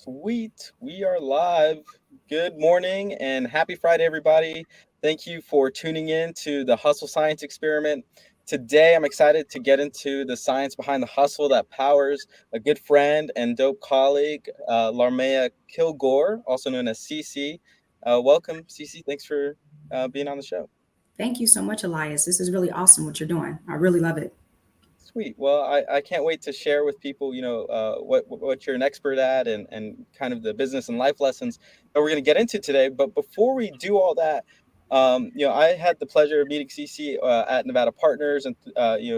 Sweet. We are live. Good morning and happy Friday, everybody. Thank you for tuning in to the Hustle Science Experiment. Today, I'm excited to get into the science behind the hustle that powers a good friend and dope colleague, Larmaya Kilgore, also known as CeCe. Welcome, CeCe. Thanks for being on the show. Thank you so much, Elias. This is really awesome what you're doing. I really love it. Sweet. Well, I can't wait to share with people, what you're an expert at and kind of the business and life lessons that we're going to get into today. But before we do all that, I had the pleasure of meeting CeCe at Nevada Partners, and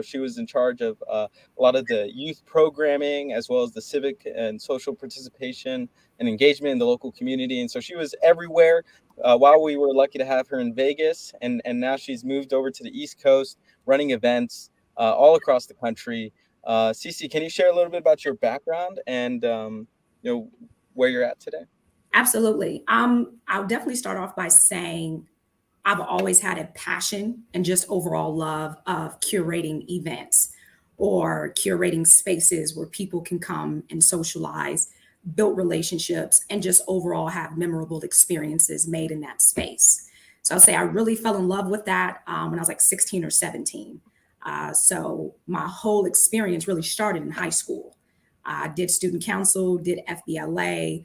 she was in charge of a lot of the youth programming as well as the civic and social participation and engagement in the local community. And so she was everywhere. While we were lucky to have her in Vegas, and now she's moved over to the East Coast running events all across the country. CeCe, can you share a little bit about your background and where you're at today? Absolutely. I'll definitely start off by saying I've always had a passion and just overall love of curating events or curating spaces where people can come and socialize, build relationships, and just overall have memorable experiences made in that space. So I'll say I really fell in love with that when I was like 16 or 17. So my whole experience really started in high school. I did student council, did FBLA,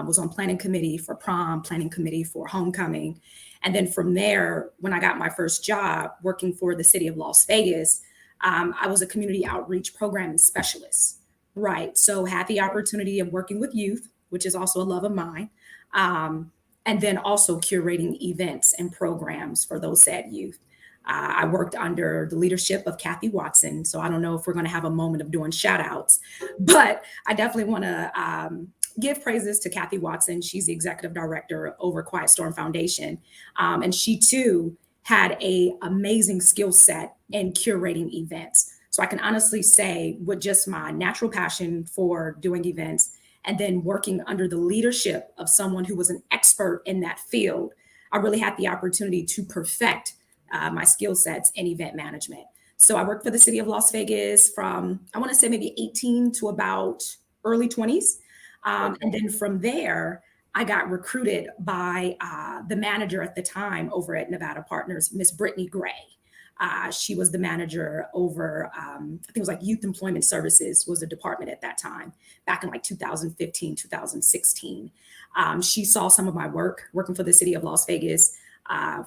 was on planning committee for prom, planning committee for homecoming. And then from there, when I got my first job working for the city of Las Vegas, I was a community outreach programming specialist. Right. So had the opportunity of working with youth, which is also a love of mine. And then also curating events and programs for those said youth. I worked under the leadership of Kathy Watson. So I don't know if we're going to have a moment of doing shout outs, but I definitely want to give praises to Kathy Watson. She's the executive director over Quiet Storm Foundation. And she too had a amazing skill set in curating events. So I can honestly say with just my natural passion for doing events and then working under the leadership of someone who was an expert in that field, I really had the opportunity to perfect my skill sets in event management. So I worked for the city of Las Vegas from, I want to say maybe 18 to about early 20s. And then from there, I got recruited by the manager at the time over at Nevada Partners, Miss Brittany Gray. She was the manager over, I think it was like Youth Employment Services was a department at that time, back in like 2015, 2016. She saw some of my work working for the city of Las Vegas.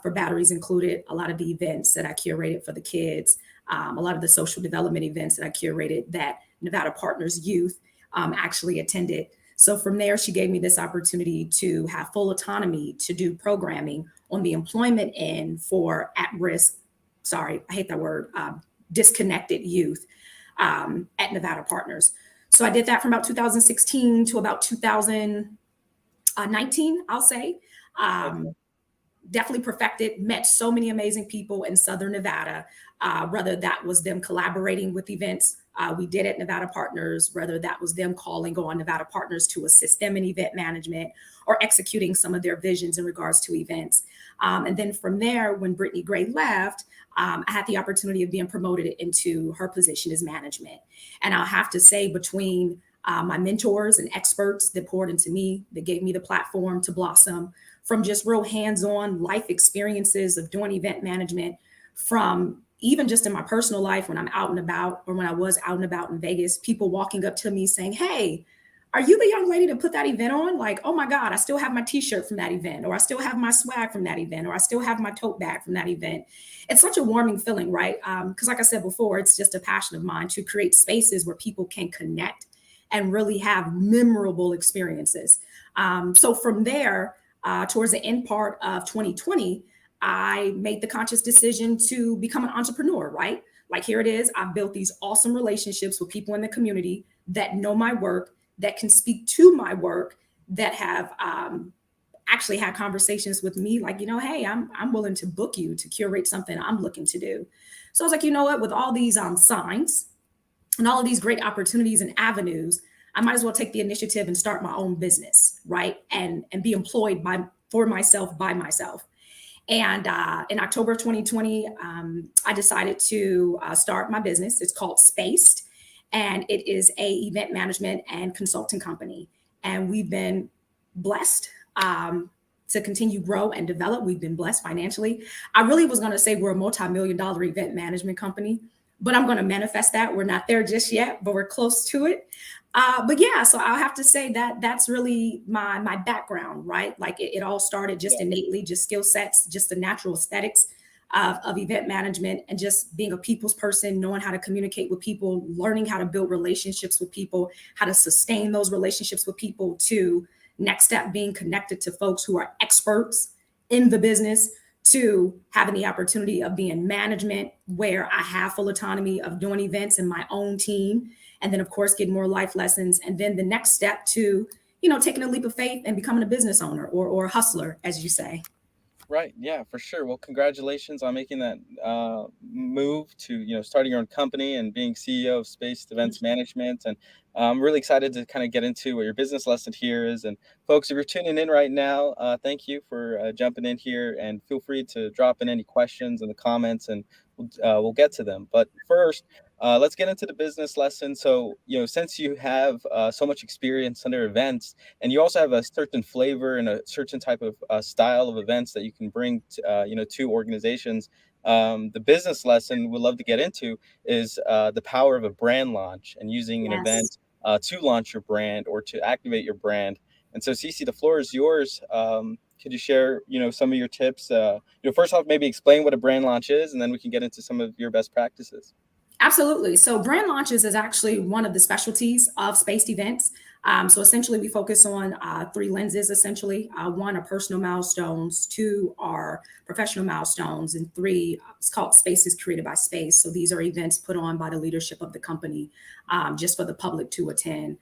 For Batteries Included, a lot of the events that I curated for the kids, a lot of the social development events that I curated that Nevada Partners Youth actually attended. So from there, she gave me this opportunity to have full autonomy to do programming on the employment end for at-risk, sorry, I hate that word, disconnected youth at Nevada Partners. So I did that from about 2016 to about 2019, I'll say. Definitely perfected, met so many amazing people in Southern Nevada, whether that was them collaborating with events we did at Nevada Partners, whether that was them calling on Nevada Partners to assist them in event management or executing some of their visions in regards to events. And then from there, when Brittany Gray left, I had the opportunity of being promoted into her position as management. And I'll have to say between my mentors and experts that poured into me, that gave me the platform to blossom, from just real hands-on life experiences of doing event management, from even just in my personal life when I'm out and about, or when I was out and about in Vegas, people walking up to me saying, "Hey, are you the young lady to put that event on?" Like, "Oh my God, I still have my t-shirt from that event," or "I still have my swag from that event," or "I still have my tote bag from that event." It's such a warming feeling, right? Because like I said before, it's just a passion of mine to create spaces where people can connect and really have memorable experiences. So from there, towards the end part of 2020, I made the conscious decision to become an entrepreneur, right? Like here it is. I've built these awesome relationships with people in the community that know my work, that can speak to my work, that have actually had conversations with me like, hey, I'm willing to book you to curate something I'm looking to do. So I was like, you know what, with all these signs and all of these great opportunities and avenues, I might as well take the initiative and start my own business, right? And be employed for myself by myself. And in October of 2020, I decided to start my business. It's called Spaced, and it is a event management and consulting company. and we've been blessed to continue grow and develop. We've been blessed financially. I really was going to say we're a multi-million dollar event management company, but I'm going to manifest that. We're not there just yet, but we're close to it. But yeah, so I'll have to say that that's really my background, right? Like it all started just Yeah. innately, just skill sets, just the natural aesthetics of event management, and just being a people's person, knowing how to communicate with people, learning how to build relationships with people, how to sustain those relationships with people, to next step being connected to folks who are experts in the business, to having the opportunity of being management where I have full autonomy of doing events in my own team, and then of course getting more life lessons, and then the next step to taking a leap of faith and becoming a business owner or a hustler, as you say. Right. Yeah, for sure. Well, congratulations on making that move to starting your own company and being CEO of Space Events Management. And I'm really excited to kind of get into what your business lesson here is. And folks, if you're tuning in right now, thank you for jumping in here. And feel free to drop in any questions in the comments, and we'll get to them. But first, let's get into the business lesson. So, since you have so much experience under events, and you also have a certain flavor and a certain type of style of events that you can bring to organizations. The business lesson we'd love to get into is the power of a brand launch and using an Yes. event to launch your brand or to activate your brand. And so, CeCe, the floor is yours. Could you share some of your tips? First off, maybe explain what a brand launch is, and then we can get into some of your best practices. Absolutely. So, brand launches is actually one of the specialties of spaced events. So, essentially, we focus on three lenses. Essentially, one are personal milestones, two are professional milestones, and three, it's called Spaces Created by Space. So, these are events put on by the leadership of the company, just for the public to attend.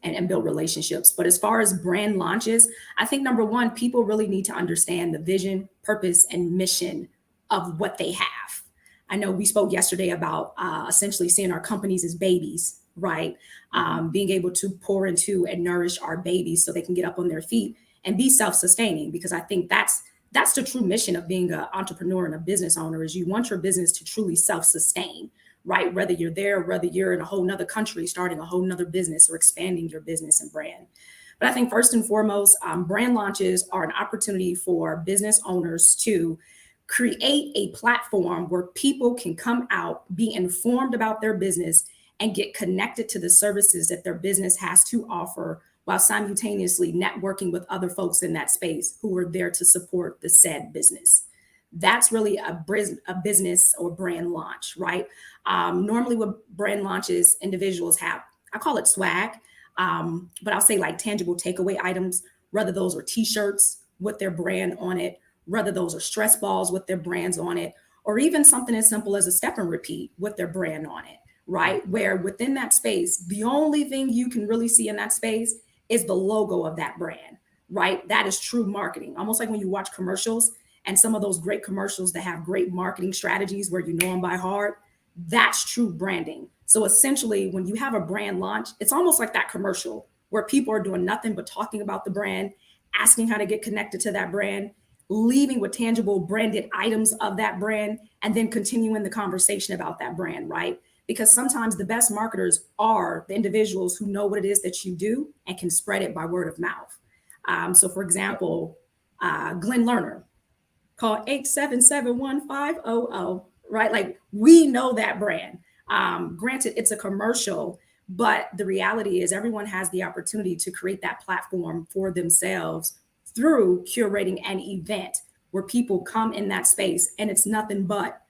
And build relationships. But as far as brand launches, I think number one, people really need to understand the vision, purpose, and mission of what they have. I know we spoke yesterday about essentially seeing our companies as babies, right? Hmm. Being able to pour into and nourish our babies so they can get up on their feet and be self-sustaining. Because I think that's the true mission of being an entrepreneur and a business owner, is you want your business to truly self-sustain, right? Whether you're there, whether you're in a whole nother country, starting a whole nother business or expanding your business and brand. But I think first and foremost, brand launches are an opportunity for business owners to create a platform where people can come out, be informed about their business, and get connected to the services that their business has to offer, while simultaneously networking with other folks in that space who are there to support the said business. That's really a business or brand launch, right? Normally, with brand launches, individuals have, I call it swag, but I'll say like tangible takeaway items, whether those are t shirts with their brand on it, whether those are stress balls with their brands on it, or even something as simple as a step and repeat with their brand on it, right? Where within that space, the only thing you can really see in that space is the logo of that brand, right? That is true marketing. Almost like when you watch commercials, and some of those great commercials that have great marketing strategies where you know them by heart, that's true branding. So essentially, when you have a brand launch, it's almost like that commercial where people are doing nothing but talking about the brand, asking how to get connected to that brand, leaving with tangible branded items of that brand, and then continuing the conversation about that brand, right? Because sometimes the best marketers are the individuals who know what it is that you do and can spread it by word of mouth. So, for example, Glenn Lerner, call 877-1500, right? Like, we know that brand. Granted, it's a commercial, but the reality is everyone has the opportunity to create that platform for themselves through curating an event where people come in that space and it's nothing but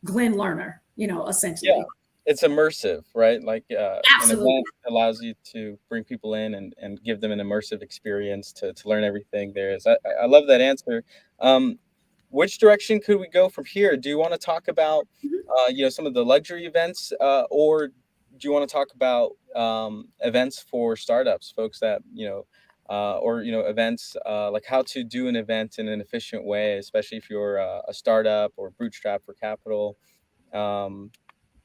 Glenn Lerner, Yeah, essentially. it's immersive, right? Like an Absolutely. event allows you to bring people in and give them an immersive experience to learn everything there is. I love that answer. Um, which direction could we go from here? Do you want to talk about some of the luxury events, or do you want to talk about events for startups, folks that or events like how to do an event in an efficient way, especially if you're a startup or bootstrap for capital. Um,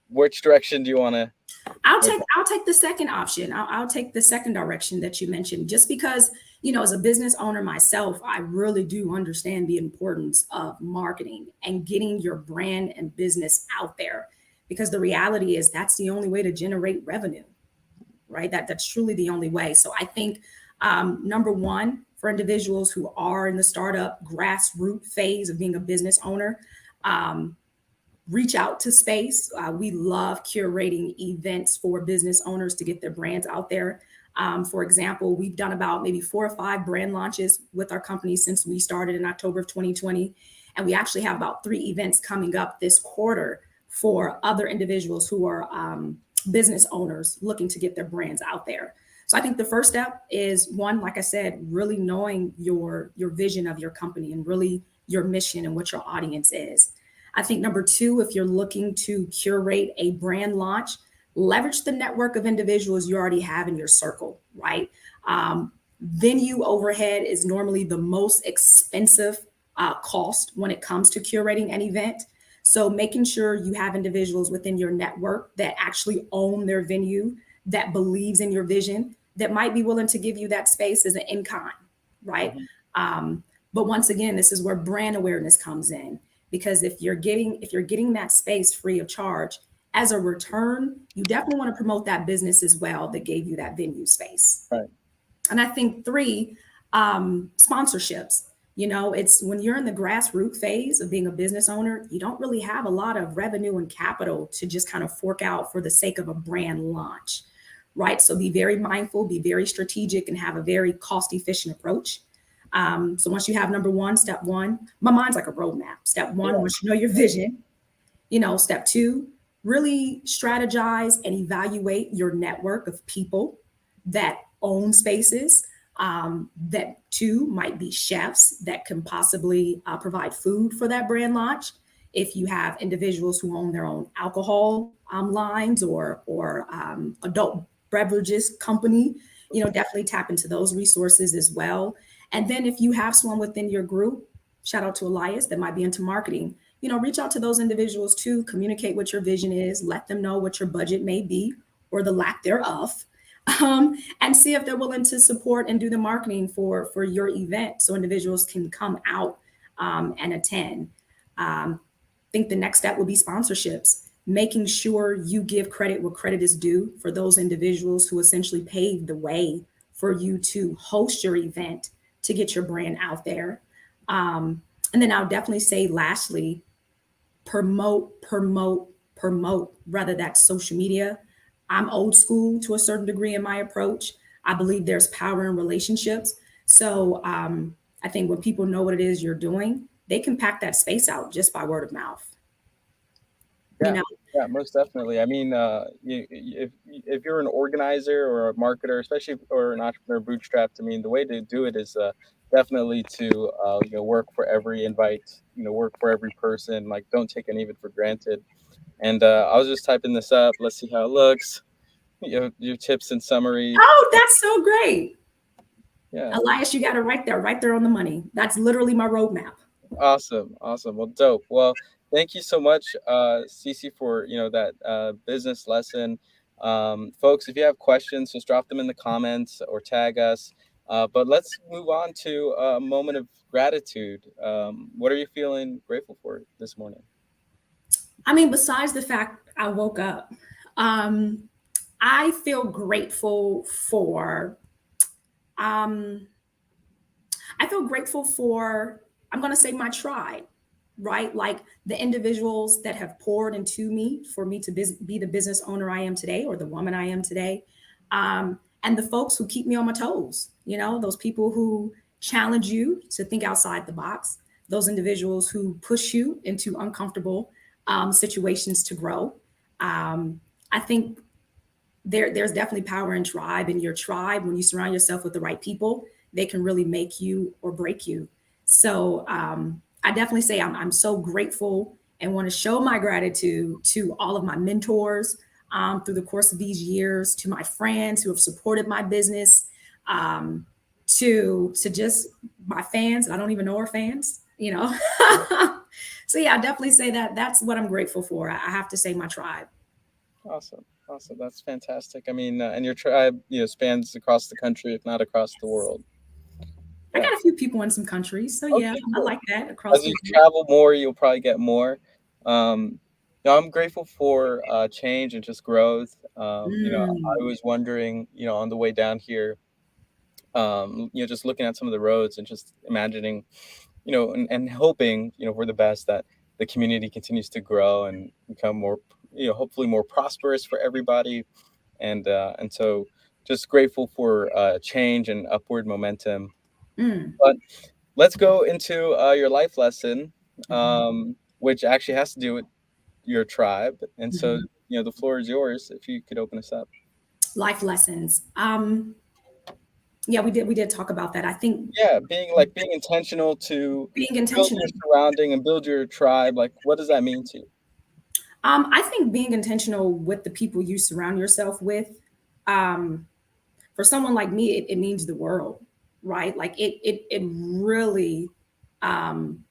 which direction do you want to I'll go take down? I'll take the second option. I'll take the second direction that you mentioned, just because, as a business owner myself, I really do understand the importance of marketing and getting your brand and business out there, because the reality is that's the only way to generate revenue, right? That's truly the only way. So I think number one, for individuals who are in the startup grassroots phase of being a business owner, um, reach out to space. We love curating events for business owners to get their brands out there. For example, we've done about maybe 4 or 5 brand launches with our company since we started in October of 2020. And we actually have about 3 events coming up this quarter for other individuals who are business owners looking to get their brands out there. So I think the first step is one, like I said, really knowing your vision of your company and really your mission and what your audience is. I think number two, if you're looking to curate a brand launch, leverage the network of individuals you already have in your circle, right? Um, Venue overhead is normally the most expensive cost when it comes to curating an event. So making sure you have individuals within your network that actually own their venue, that believes in your vision, that might be willing to give you that space as an in kind, right? Mhm. Um, but once again, this is where brand awareness comes in, because if you're getting that space free of charge, as a return, you definitely want to promote that business as well that gave you that venue space. Right. And I think three, sponsorships. It's when you're in the grassroots phase of being a business owner, you don't really have a lot of revenue and capital to just kind of fork out for the sake of a brand launch, right? So be very mindful, be very strategic, and have a very cost efficient approach. So once you have number one, step one, my mind's like a roadmap. Step one, Yeah. once you know your vision, step two, really strategize and evaluate your network of people that own spaces. That two might be chefs that can possibly provide food for that brand launch. If you have individuals who own their own alcohol lines or adult beverages company, definitely tap into those resources as well. And then if you have someone within your group, shout out to Elias, that might be into marketing, reach out to those individuals too, communicate what your vision is, let them know what your budget may be or the lack thereof, and see if they're willing to support and do the marketing for your event so individuals can come out and attend. I think the next step would be sponsorships, making sure you give credit where credit is due for those individuals who essentially paved the way for you to host your event to get your brand out there. Um, and then I'll definitely say, lastly, promote, promote, promote, rather that's social media. I'm old school to a certain degree in my approach. I believe there's power in relationships. So I think when people know what it is you're doing, they can pack that space out just by word of mouth. You Yeah, know, yeah, most definitely. I mean, if you're an organizer or a marketer, especially or an entrepreneur bootstrapped, I mean, the way to do it is definitely to work for every invite, work for every person. Like, don't take any of it for granted. And I was just typing this up. Let's see how it looks. Your tips and summary. oh, that's so great. Yeah. Elias, you got it right there on the money. That's literally my roadmap. Awesome, awesome. Well, dope. Well, thank you so much, CeCe, for that business lesson. Folks, if you have questions, just drop them in the comments or tag us. But let's move on to a moment of gratitude. What are you feeling grateful for this morning? I mean, besides the fact I woke up, um, I feel grateful for um, I feel grateful for, I'm going to say, my tribe, right? Like the individuals that have poured into me for me to be the business owner I am today or the woman I am today. And the folks who keep me on my toes, those people who challenge you to think outside the box, those individuals who push you into uncomfortable situations to grow. Um, I think there's definitely power in tribe. In your tribe, when you surround yourself with the right people, they can really make you or break you. So I definitely say I'm so grateful and want to show my gratitude to all of my mentors through the course of these years, to my friends who have supported my business, um, to just my fans that I don't even know are fans. So yeah, I definitely say that that's what I'm grateful for. I have to say my tribe. Awesome, awesome. That's fantastic. I mean, and your tribe, spans across the country, if not across the world. I Yeah. got a few people in some countries, so yeah, Okay, I cool. like that across As the you board. travel more, you'll probably get more. Um, No, I'm grateful for change and just growth. I Mm, was wondering, on the way down here, just looking at some of the roads and just imagining, and hoping, for the best that the community continues to grow and become more, hopefully more prosperous for everybody. And so just grateful for change and upward momentum. mm, But let's go into your life lesson, mhm, which actually has to do with your tribe. And so, mhm. the floor is yours if you could open us up. Life lessons. Yeah, we did talk about that. I think Yeah, being intentional to being build intentional. your surrounding and build your tribe. Like, what does that mean to you? I think being intentional with the people you surround yourself with, um, for someone like me, it means the world, right? Like it really, um,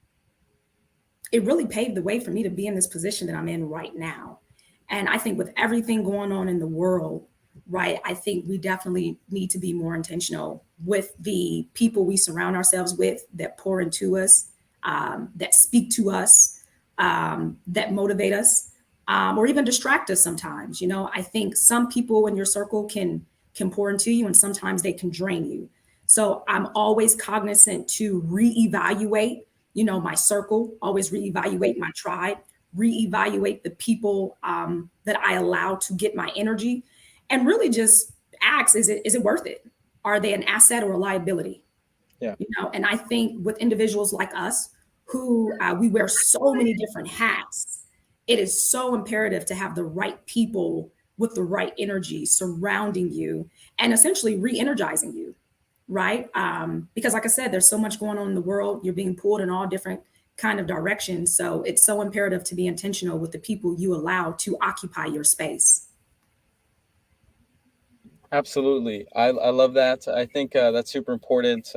it really paved the way for me to be in this position that I'm in right now. And I think with everything going on in the world, right, I think we definitely need to be more intentional with the people we surround ourselves with that pour into us, that speak to us, that motivate us, or even distract us sometimes. I think some people in your circle can pour into you, and sometimes they can drain you. So I'm always cognizant to reevaluate, my circle, always reevaluate my tribe, reevaluate the people that I allow to get my energy, and really just ask, is it worth it? Are they an asset or a liability? Yeah, And I think with individuals like us who we wear so many different hats, it is so imperative to have the right people with the right energy surrounding you and essentially re-energizing you, right? Because like I said, there's so much going on in the world. You're being pulled in all different kind of directions. So it's so imperative to be intentional with the people you allow to occupy your space. absolutely. I love that. I think that's super important.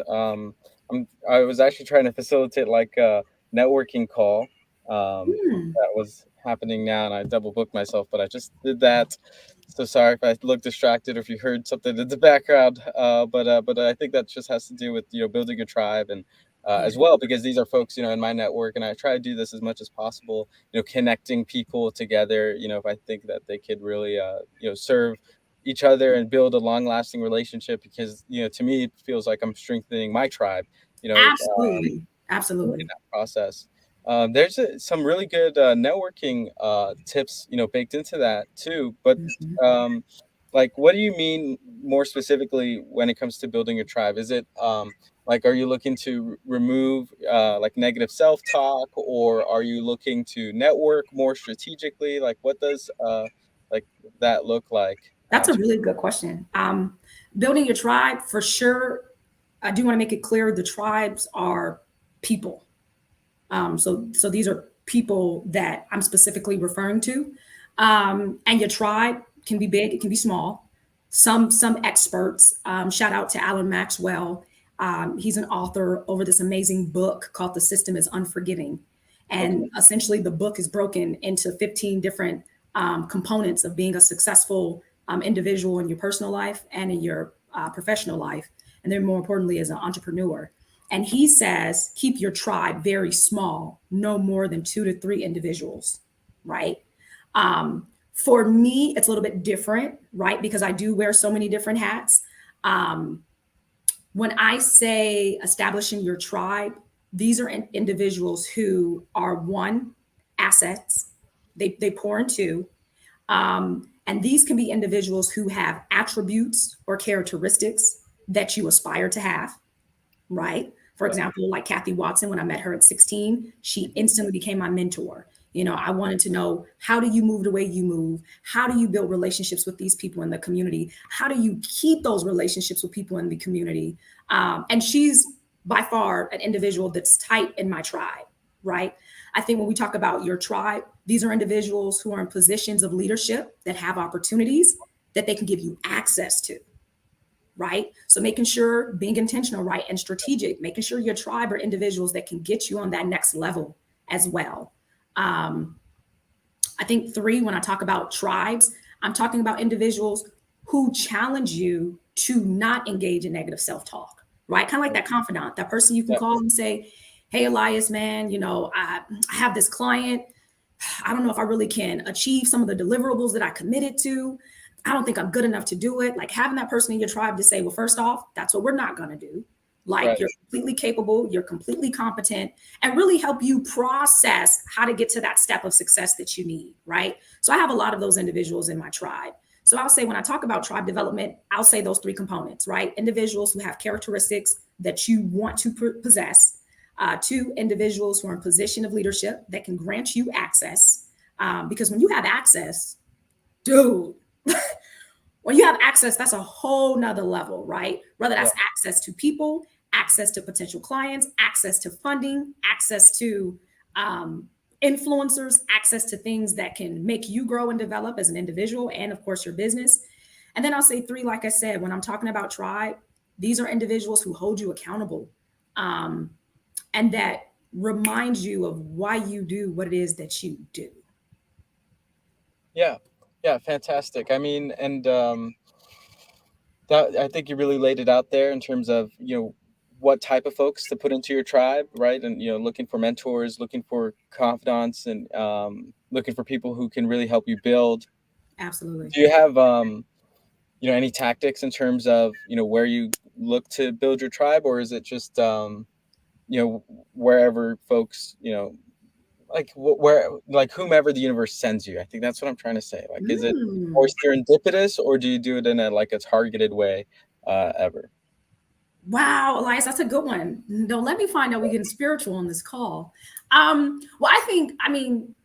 I was actually trying to facilitate like a networking call Hmm. that was happening now, and I double booked myself, but I just did that. So sorry if I look distracted or if you heard something in the background. But I think that just has to do with building a tribe and Yeah, as well, because these are folks in my network, and I try to do this as much as possible. Connecting people together. If I think that they could really serve each other and build a long lasting relationship, because to me it feels like I'm strengthening my tribe. You know, absolutely. in Absolutely. that process. There's some really good networking tips, baked into that too. But Mhm. um, like, what do you mean more specifically when it comes to building a tribe? Is it like, are you looking to remove like negative self talk, or are you looking to network more strategically? Like, what does like that look like? That's a really good question. Building your tribe, for sure. I do want to make it clear the tribes are people. So these are people that I'm specifically referring to. And your tribe can be big, it can be small. Some experts, shout out to Alan Maxwell. He's an author over this amazing book called The System is Unforgiving. Okay. And essentially, the book is broken into 15 different components of being a successful individual in your personal life and in your professional life. And then, more importantly, as an entrepreneur. And he says, keep your tribe very small, no more than 2 to 3 individuals, right? For me, it's a little bit different, right? Because I do wear so many different hats. Um, when I say establishing your tribe, these are individuals who are one, assets, they pour into. And these can be individuals who have attributes or characteristics that you aspire to have, right? For Yeah. example, like Kathy Watson, when I met her at 16, she instantly became my mentor. I wanted to know, how do you move the way you move? How do you build relationships with these people in the community? How do you keep those relationships with people in the community? And she's by far an individual that's tight in my tribe, right? I think when we talk about your tribe, these are individuals who are in positions of leadership that have opportunities that they can give you access to, right? So making sure being intentional, right, and strategic, making sure your tribe are individuals that can get you on that next level as well. Um, I think 3, when I talk about tribes, I'm talking about individuals who challenge you to not engage in negative self-talk, right? Kind of like that confidant, that person you can Yeah. call and say, hey, Elias, man, I have this client. I don't know if I really can achieve some of the deliverables that I committed to. I don't think I'm good enough to do it. Like having that person in your tribe to say, well, first off, that's what we're not going to do. Like Right. you're completely capable, you're completely competent, and really help you process how to get to that step of success that you need. Right. So I have a lot of those individuals in my tribe. So I'll say when I talk about tribe development, I'll say those three components, right? Individuals who have characteristics that you want to possess, two individuals who are in position of leadership that can grant you access. Because when you have access, dude, when you have access, that's a whole nother level, right? Whether Yeah. that's access to people, access to potential clients, access to funding, access to um, influencers, access to things that can make you grow and develop as an individual and, of course, your business. And then I'll say three, like I said, when I'm talking about tribe, these are individuals who hold you accountable. Um, and that reminds you of why you do what it is that you do. Yeah. Yeah. Fantastic. I mean, and that I think you really laid it out there in terms of what type of folks to put into your tribe, right? And looking for mentors, looking for confidants, and looking for people who can really help you build. Absolutely. Do you have any tactics in terms of where you look to build your tribe, or is it just wherever folks like where like whomever the universe sends you? I think that's what I'm trying to say. Like, is it more Mm. serendipitous, or do you do it in a targeted way ever? Wow, Elias, that's a good one. Don't let me find out we getting spiritual on this call. Well, I mean,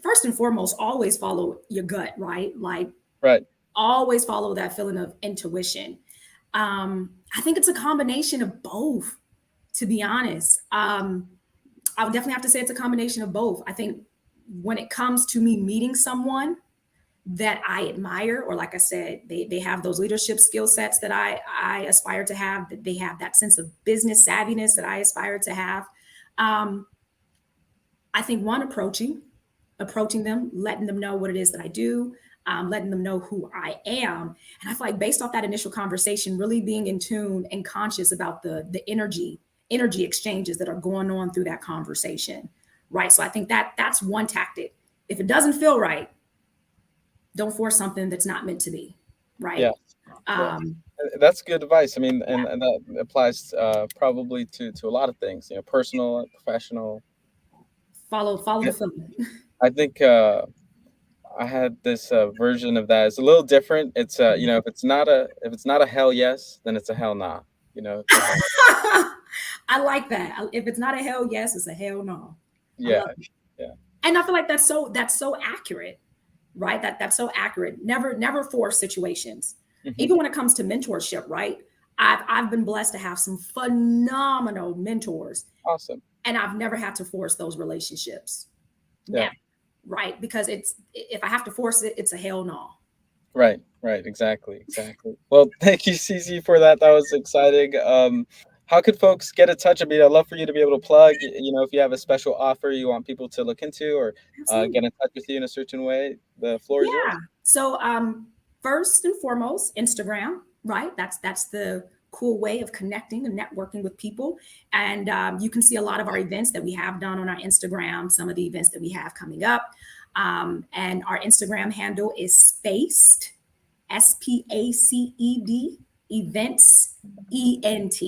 first and foremost, always follow your gut, right? Like Right. always follow that feeling of intuition. I think it's a combination of both, to be honest. I would definitely have to say it's a combination of both. I think when it comes to me meeting someone that I admire, or like I said, they have those leadership skill sets that I aspire to have, that they have that sense of business savviness that I aspire to have. Um, I think one approaching them, letting them know what it is that I do, letting them know who I am. And I feel like based off that initial conversation, really being in tune and conscious about the energy exchanges that are going on through that conversation. Right. So I think that's one tactic. If it doesn't feel right, don't force something that's not meant to be. Right. Yeah. Yeah. Um, That's good advice. I mean, yeah. and that applies probably to a lot of things, personal, professional. Follow I the feeling. I think I had this version of that. It's a little different. It's if it's not a hell yes, then it's a hell nah. It's a hell. I like that. If it's not a hell yes, it's a hell no. I Yeah. love it. Yeah. And I feel like that's so accurate, right? That's so accurate. Never force situations. Hmm. Even when it comes to mentorship, right? I've been blessed to have some phenomenal mentors, Awesome. and I've never had to force those relationships. Yeah. Never, right? Because it's if I have to force it, it's a hell no. Right. Right. Exactly. Exactly. Well, thank you, CC, for that. That was exciting. How could folks get in touch? I mean, I'd love for you to be able to plug. If you have a special offer you want people to look into, or get Absolutely. in touch with you in a certain way, the floor is yours. Yeah. So first and foremost, Instagram, right? That's the cool way of connecting and networking with people. And you can see a lot of our events that we have done on our Instagram, some of the events that we have coming up. And our Instagram handle is spaced, SPACED, events, ENT.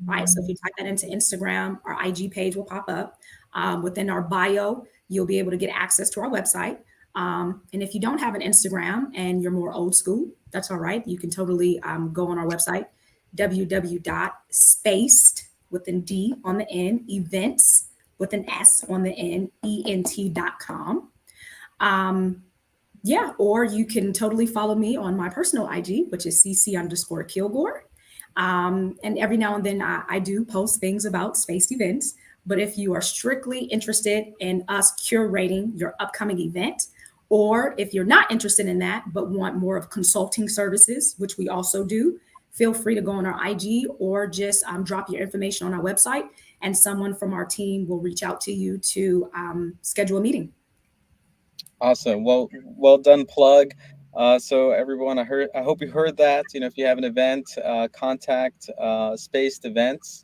Right. So if you type that into Instagram, our IG page will pop up. Within our bio, you'll be able to get access to our website. And if you don't have an Instagram and you're more old school, that's all right. You can totally go on our website, www.spaced with an D on the end, events with an S on the end, ENT.com. Um, yeah, or you can totally follow me on my personal IG, which is CeCe_Kilgore. And every now and then I do post things about spaced events. But if you are strictly interested in us curating your upcoming event, or if you're not interested in that, but want more of consulting services, which we also do, feel free to go on our IG or just drop your information on our website, and someone from our team will reach out to you to schedule a meeting. Awesome. Well done, plug. So everyone, I hope you heard that. If you have an event, contact Spaced Events.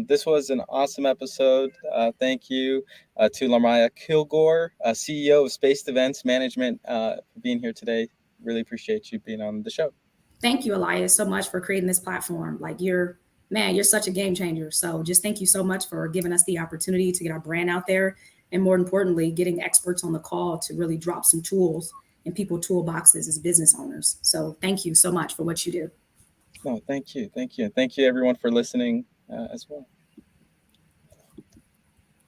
This was an awesome episode. Thank you to Larmaya Kilgore, CEO of Spaced Events Management, for being here today. Really appreciate you being on the show. Thank you, Elias, so much for creating this platform. Like you're, man, you're such a game changer. So just thank you so much for giving us the opportunity to get our brand out there. And more importantly, getting experts on the call to really drop some tools in people toolboxes as business owners. So thank you so much for what you do. No, thank you. Thank you. And thank you, everyone, for listening as well.